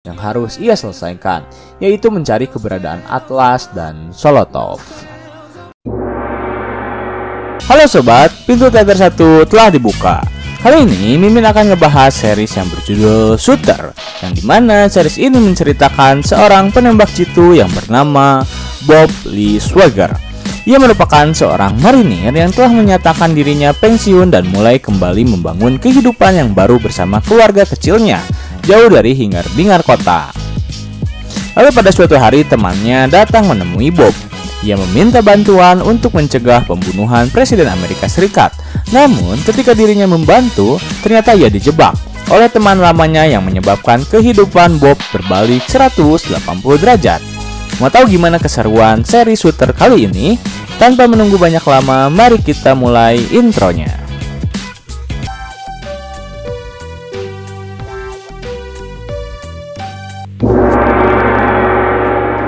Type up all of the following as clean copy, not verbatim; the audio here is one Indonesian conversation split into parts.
yang harus ia selesaikan, yaitu mencari keberadaan Atlas dan Sholotov. Halo sobat, pintu teater 1 telah dibuka. Kali ini Mimin akan ngebahas series yang berjudul Shooter, yang dimana series ini menceritakan seorang penembak jitu yang bernama Bob Lee Swagger. Ia merupakan seorang marinir yang telah menyatakan dirinya pensiun dan mulai kembali membangun kehidupan yang baru bersama keluarga kecilnya, jauh dari hingar-bingar kota. Lalu pada suatu hari temannya datang menemui Bob. Ia meminta bantuan untuk mencegah pembunuhan Presiden Amerika Serikat. Namun ketika dirinya membantu, ternyata ia dijebak oleh teman lamanya yang menyebabkan kehidupan Bob berbalik 180 derajat. Mau tahu gimana keseruan seri Shooter kali ini? Tanpa menunggu banyak lama, mari kita mulai intronya.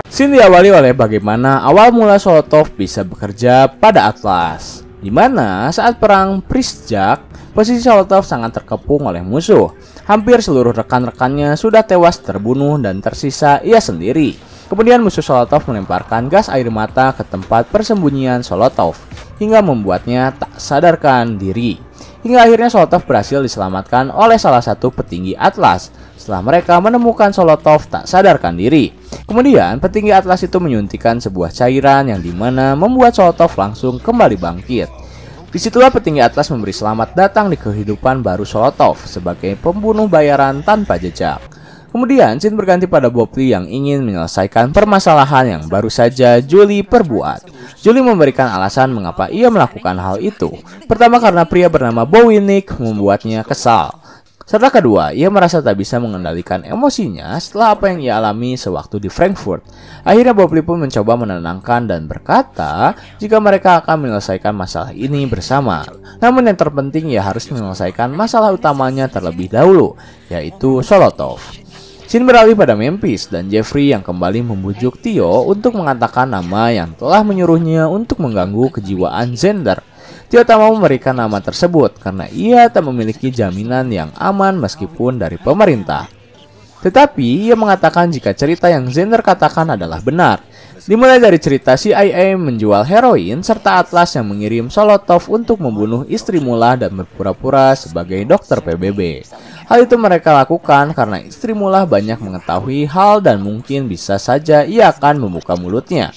Scene diawali oleh bagaimana awal mula Sholotov bisa bekerja pada Atlas, di mana saat perang Pripyat, posisi Sholotov sangat terkepung oleh musuh. Hampir seluruh rekan-rekannya sudah tewas terbunuh dan tersisa ia sendiri. Kemudian musuh Sholotov melemparkan gas air mata ke tempat persembunyian Sholotov hingga membuatnya tak sadarkan diri. Hingga akhirnya Sholotov berhasil diselamatkan oleh salah satu petinggi Atlas setelah mereka menemukan Sholotov tak sadarkan diri. Kemudian petinggi Atlas itu menyuntikkan sebuah cairan yang dimana membuat Sholotov langsung kembali bangkit. Disitulah petinggi Atlas memberi selamat datang di kehidupan baru Sholotov sebagai pembunuh bayaran tanpa jejak. Kemudian scene berganti pada Bob Lee yang ingin menyelesaikan permasalahan yang baru saja Julie perbuat. Julie memberikan alasan mengapa ia melakukan hal itu. Pertama, karena pria bernama Bowie Nick membuatnya kesal. Serta kedua, ia merasa tak bisa mengendalikan emosinya setelah apa yang ia alami sewaktu di Frankfurt. Akhirnya Bob Lee pun mencoba menenangkan dan berkata jika mereka akan menyelesaikan masalah ini bersama. Namun yang terpenting ia harus menyelesaikan masalah utamanya terlebih dahulu, yaitu Sholotov. Scene beralih pada Memphis dan Jeffrey yang kembali membujuk Theo untuk mengatakan nama yang telah menyuruhnya untuk mengganggu kejiwaan Xander. Theo tak mau memberikan nama tersebut karena ia tak memiliki jaminan yang aman meskipun dari pemerintah. Tetapi ia mengatakan jika cerita yang Xander katakan adalah benar. Dimulai dari cerita CIA menjual heroin serta Atlas yang mengirim Sholotov untuk membunuh istri Mullah dan berpura-pura sebagai dokter PBB. Hal itu mereka lakukan karena istri Mullah banyak mengetahui hal dan mungkin bisa saja ia akan membuka mulutnya.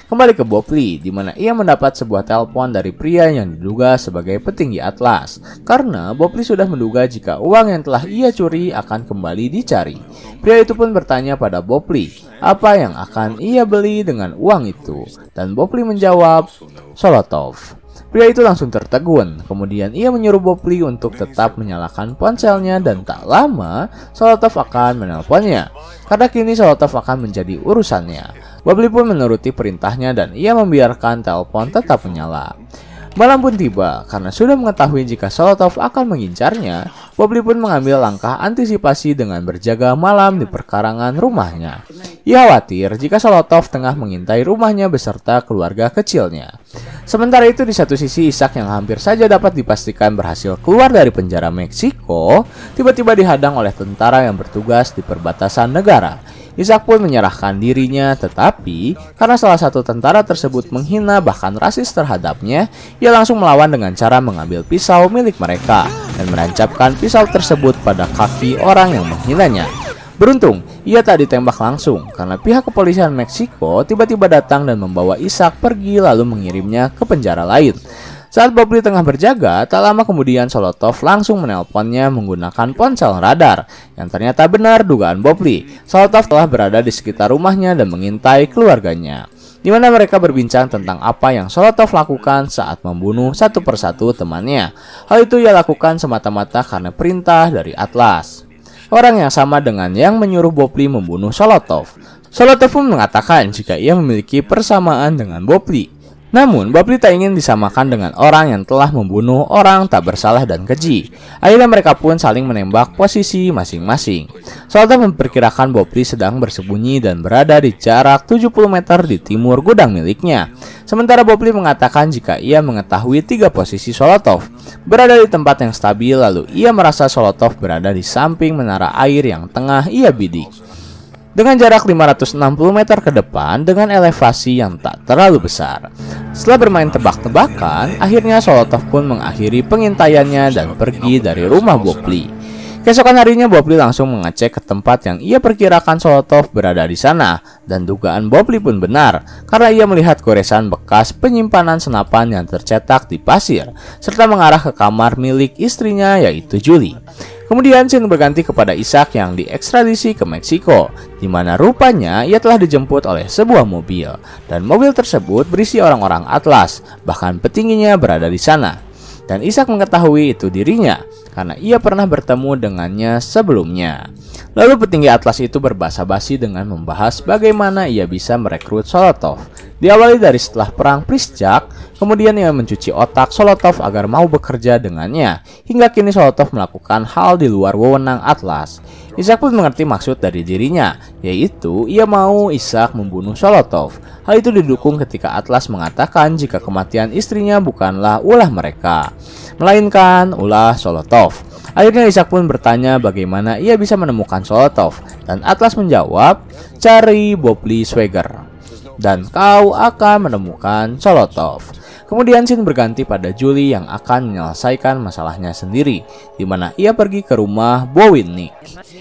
Kembali ke Bob Lee, di mana ia mendapat sebuah telepon dari pria yang diduga sebagai petinggi Atlas. Karena Bob Lee sudah menduga jika uang yang telah ia curi akan kembali dicari. Pria itu pun bertanya pada Bob Lee, apa yang akan ia beli dengan uang itu? Dan Bob Lee menjawab, Sholotov. Pria itu langsung tertegun. Kemudian ia menyuruh Bob Lee untuk tetap menyalakan ponselnya dan tak lama Sholotov akan menelponnya. Karena kini Sholotov akan menjadi urusannya. Bob Lee pun menuruti perintahnya dan ia membiarkan telepon tetap menyala. Malam pun tiba, karena sudah mengetahui jika Sholotov akan mengincarnya, Bob Lee pun mengambil langkah antisipasi dengan berjaga malam di perkarangan rumahnya. Ia khawatir jika Sholotov tengah mengintai rumahnya beserta keluarga kecilnya. Sementara itu di satu sisi Ishak yang hampir saja dapat dipastikan berhasil keluar dari penjara Meksiko, tiba-tiba dihadang oleh tentara yang bertugas di perbatasan negara. Ishak pun menyerahkan dirinya, tetapi karena salah satu tentara tersebut menghina bahkan rasis terhadapnya, ia langsung melawan dengan cara mengambil pisau milik mereka dan menancapkan pisau tersebut pada kaki orang yang menghinanya. Beruntung, ia tak ditembak langsung karena pihak kepolisian Meksiko tiba-tiba datang dan membawa Ishak pergi lalu mengirimnya ke penjara lain. Saat Bob Lee tengah berjaga, tak lama kemudian Sholotov langsung menelponnya menggunakan ponsel radar. Yang ternyata benar dugaan Bob Lee. Sholotov telah berada di sekitar rumahnya dan mengintai keluarganya, di mana mereka berbincang tentang apa yang Sholotov lakukan saat membunuh satu persatu temannya. Hal itu ia lakukan semata-mata karena perintah dari Atlas, orang yang sama dengan yang menyuruh Bob Lee membunuh Sholotov. Sholotov pun mengatakan jika ia memiliki persamaan dengan Bob Lee. Namun, Bob Lee tak ingin disamakan dengan orang yang telah membunuh orang tak bersalah dan keji. Akhirnya mereka pun saling menembak posisi masing-masing. Sholotov memperkirakan Bob Lee sedang bersembunyi dan berada di jarak 70 meter di timur gudang miliknya. Sementara Bob Lee mengatakan jika ia mengetahui 3 posisi Sholotov berada di tempat yang stabil, lalu ia merasa Sholotov berada di samping menara air yang tengah ia bidik. dengan jarak 560 meter ke depan dengan elevasi yang tak terlalu besar. Setelah bermain tebak-tebakan, akhirnya Solotov pun mengakhiri pengintaiannya dan pergi dari rumah Bob Lee. Keesokan harinya Bob Lee langsung mengecek ke tempat yang ia perkirakan Solotov berada di sana, dan dugaan Bob Lee pun benar karena ia melihat goresan bekas penyimpanan senapan yang tercetak di pasir serta mengarah ke kamar milik istrinya yaitu Julie. Kemudian scene berganti kepada Isaac yang diekstradisi ke Meksiko, di mana rupanya ia telah dijemput oleh sebuah mobil, dan mobil tersebut berisi orang-orang Atlas, bahkan petingginya berada di sana. Dan Isaac mengetahui itu dirinya, karena ia pernah bertemu dengannya sebelumnya. Lalu petinggi Atlas itu berbasa-basi dengan membahas bagaimana ia bisa merekrut Solotov. Diawali dari setelah perang Pristjak, kemudian ia mencuci otak Solotov agar mau bekerja dengannya, hingga kini Solotov melakukan hal di luar wewenang Atlas. Isaac pun mengerti maksud dari dirinya, yaitu ia mau Isaac membunuh Solotov. Hal itu didukung ketika Atlas mengatakan jika kematian istrinya bukanlah ulah mereka, melainkan ulah Solotov. Akhirnya Isaac pun bertanya bagaimana ia bisa menemukan Solotov, dan Atlas menjawab, cari Bob Lee Swagger, dan kau akan menemukan Solotov. Kemudian scene berganti pada Julie yang akan menyelesaikan masalahnya sendiri, di mana ia pergi ke rumah Bowinnik.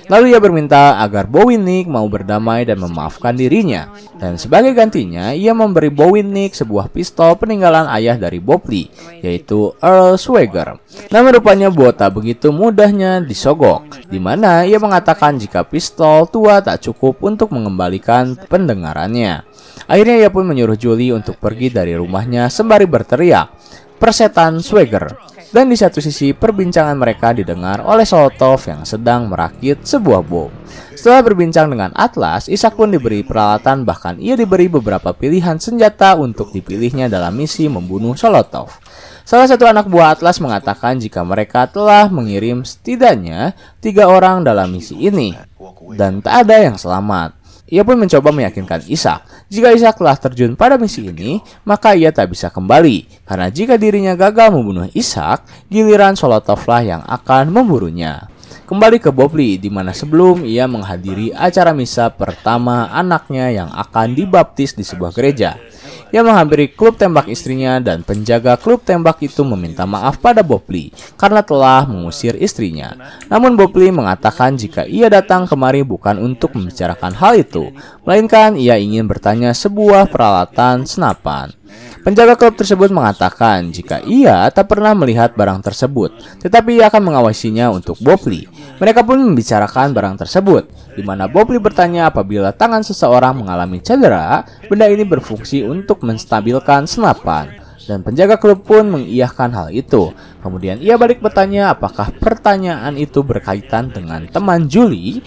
Lalu ia berminta agar Bowinnik mau berdamai dan memaafkan dirinya, dan sebagai gantinya ia memberi Bowinnik sebuah pistol peninggalan ayah dari Bob Lee, yaitu Earl Swagger. Namun rupanya Bo tak begitu mudahnya disogok, di mana ia mengatakan jika pistol tua tak cukup untuk mengembalikan pendengarannya. Akhirnya ia pun menyuruh Julie untuk pergi dari rumahnya sembari berteriak, "Persetan Swagger." Dan di satu sisi perbincangan mereka didengar oleh Solotov yang sedang merakit sebuah bom. Setelah berbincang dengan Atlas, Isaac pun diberi peralatan, bahkan ia diberi beberapa pilihan senjata untuk dipilihnya dalam misi membunuh Solotov. Salah satu anak buah Atlas mengatakan jika mereka telah mengirim setidaknya 3 orang dalam misi ini, dan tak ada yang selamat. Ia pun mencoba meyakinkan Isaac, jika Isaac telah terjun pada misi ini, maka ia tak bisa kembali, karena jika dirinya gagal membunuh Isaac, giliran Solotovlah yang akan memburunya. Kembali ke Bob Lee, di mana sebelum ia menghadiri acara misa pertama anaknya yang akan dibaptis di sebuah gereja. Ia menghampiri klub tembak istrinya, dan penjaga klub tembak itu meminta maaf pada Bob Lee karena telah mengusir istrinya. Namun Bob Lee mengatakan jika ia datang kemari bukan untuk membicarakan hal itu, melainkan ia ingin bertanya sebuah peralatan senapan. Penjaga klub tersebut mengatakan jika ia tak pernah melihat barang tersebut, tetapi ia akan mengawasinya untuk Bob Lee. Mereka pun membicarakan barang tersebut, di mana Bob Lee bertanya apabila tangan seseorang mengalami cedera, benda ini berfungsi untuk menstabilkan senapan. Dan penjaga klub pun mengiyahkan hal itu. Kemudian ia balik bertanya apakah pertanyaan itu berkaitan dengan teman Julie.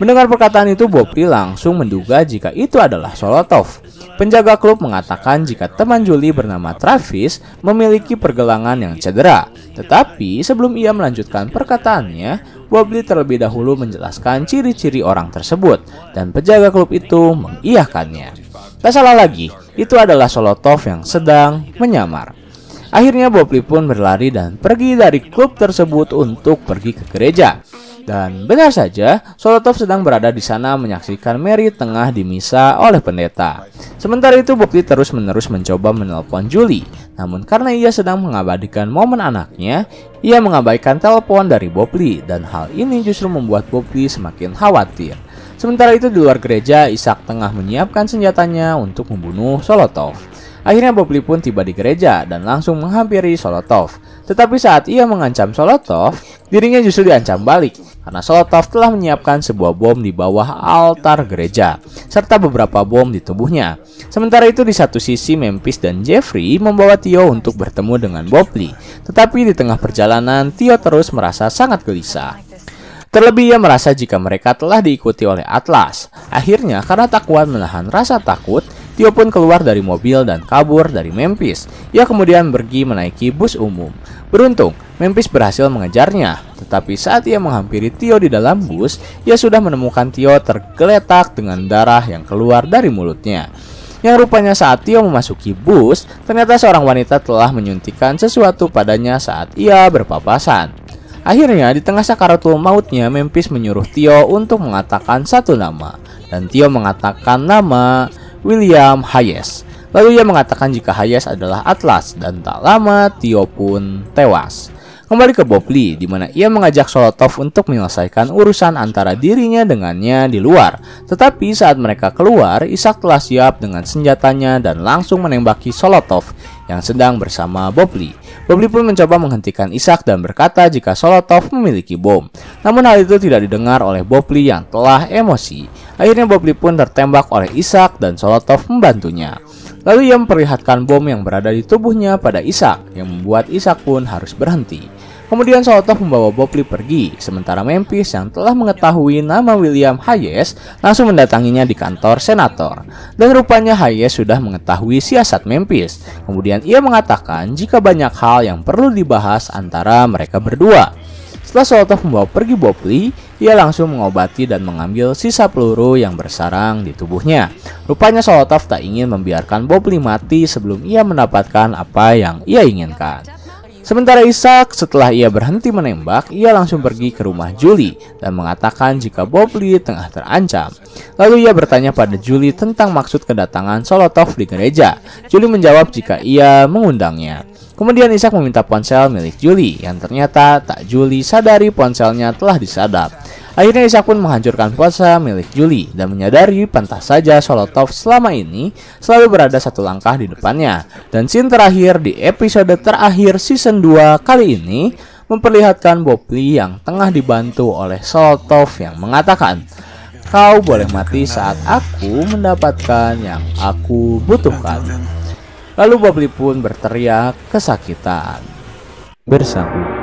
Mendengar perkataan itu, Bob Lee langsung menduga jika itu adalah Solotov. Penjaga klub mengatakan jika teman Julie bernama Travis memiliki pergelangan yang cedera. Tetapi sebelum ia melanjutkan perkataannya, Bob Lee terlebih dahulu menjelaskan ciri-ciri orang tersebut, dan penjaga klub itu mengiyahkannya. Tak salah lagi, itu adalah Solotov yang sedang menyamar. Akhirnya Bob Lee pun berlari dan pergi dari klub tersebut untuk pergi ke gereja. Dan benar saja, Solotov sedang berada di sana menyaksikan Mary tengah dimisa oleh pendeta. Sementara itu Bob Lee terus-menerus mencoba menelpon Julie. Namun karena ia sedang mengabadikan momen anaknya, ia mengabaikan telepon dari Bob Lee, dan hal ini justru membuat Bob Lee semakin khawatir. Sementara itu di luar gereja, Isaac tengah menyiapkan senjatanya untuk membunuh Solotov. Akhirnya Bob Lee pun tiba di gereja dan langsung menghampiri Solotov. Tetapi saat ia mengancam Solotov, dirinya justru diancam balik karena Solotov telah menyiapkan sebuah bom di bawah altar gereja serta beberapa bom di tubuhnya. Sementara itu di satu sisi Memphis dan Jeffrey membawa Theo untuk bertemu dengan Bob Lee. Tetapi di tengah perjalanan Theo terus merasa sangat gelisah. Terlebih ia merasa jika mereka telah diikuti oleh Atlas. Akhirnya karena tak kuat menahan rasa takut, Theo pun keluar dari mobil dan kabur dari Memphis. Ia kemudian pergi menaiki bus umum. Beruntung, Memphis berhasil mengejarnya. Tetapi saat ia menghampiri Theo di dalam bus, ia sudah menemukan Theo tergeletak dengan darah yang keluar dari mulutnya. Yang rupanya saat Theo memasuki bus, ternyata seorang wanita telah menyuntikkan sesuatu padanya saat ia berpapasan. Akhirnya di tengah sakaratul mautnya, Memphis menyuruh Theo untuk mengatakan satu nama, dan Theo mengatakan nama William Hayes. Lalu ia mengatakan jika Hayes adalah Atlas, dan tak lama Theo pun tewas. Kembali ke Bob Lee, di mana ia mengajak Solotov untuk menyelesaikan urusan antara dirinya dengannya di luar. Tetapi saat mereka keluar, Isaac telah siap dengan senjatanya dan langsung menembaki Solotov yang sedang bersama Bob Lee. Bob Lee pun mencoba menghentikan Isaac dan berkata jika Solotov memiliki bom. Namun hal itu tidak didengar oleh Bob Lee yang telah emosi. Akhirnya Bob Lee pun tertembak oleh Isaac dan Solotov membantunya. Lalu ia memperlihatkan bom yang berada di tubuhnya pada Isaac, yang membuat Isaac pun harus berhenti. Kemudian Solotov membawa Bob Lee pergi, sementara Memphis yang telah mengetahui nama William Hayes langsung mendatanginya di kantor senator. Dan rupanya Hayes sudah mengetahui siasat Memphis. Kemudian ia mengatakan jika banyak hal yang perlu dibahas antara mereka berdua. Setelah Solotov membawa pergi Bob Lee, ia langsung mengobati dan mengambil sisa peluru yang bersarang di tubuhnya. Rupanya Solotov tak ingin membiarkan Bob Lee mati sebelum ia mendapatkan apa yang ia inginkan. Sementara Isaac setelah ia berhenti menembak, ia langsung pergi ke rumah Julie dan mengatakan jika Bob Lee tengah terancam. Lalu ia bertanya pada Julie tentang maksud kedatangan Solotov di gereja. Julie menjawab jika ia mengundangnya. Kemudian Isaac meminta ponsel milik Julie yang ternyata tak Julie sadari ponselnya telah disadap. Akhirnya Isaac pun menghancurkan ponsel milik Julie dan menyadari pantas saja Solotov selama ini selalu berada satu langkah di depannya. Dan scene terakhir di episode terakhir season 2 kali ini memperlihatkan Bob Lee yang tengah dibantu oleh Solotov yang mengatakan, "Kau boleh mati saat aku mendapatkan yang aku butuhkan." Lalu Bob Lee pun berteriak kesakitan. Bersambung.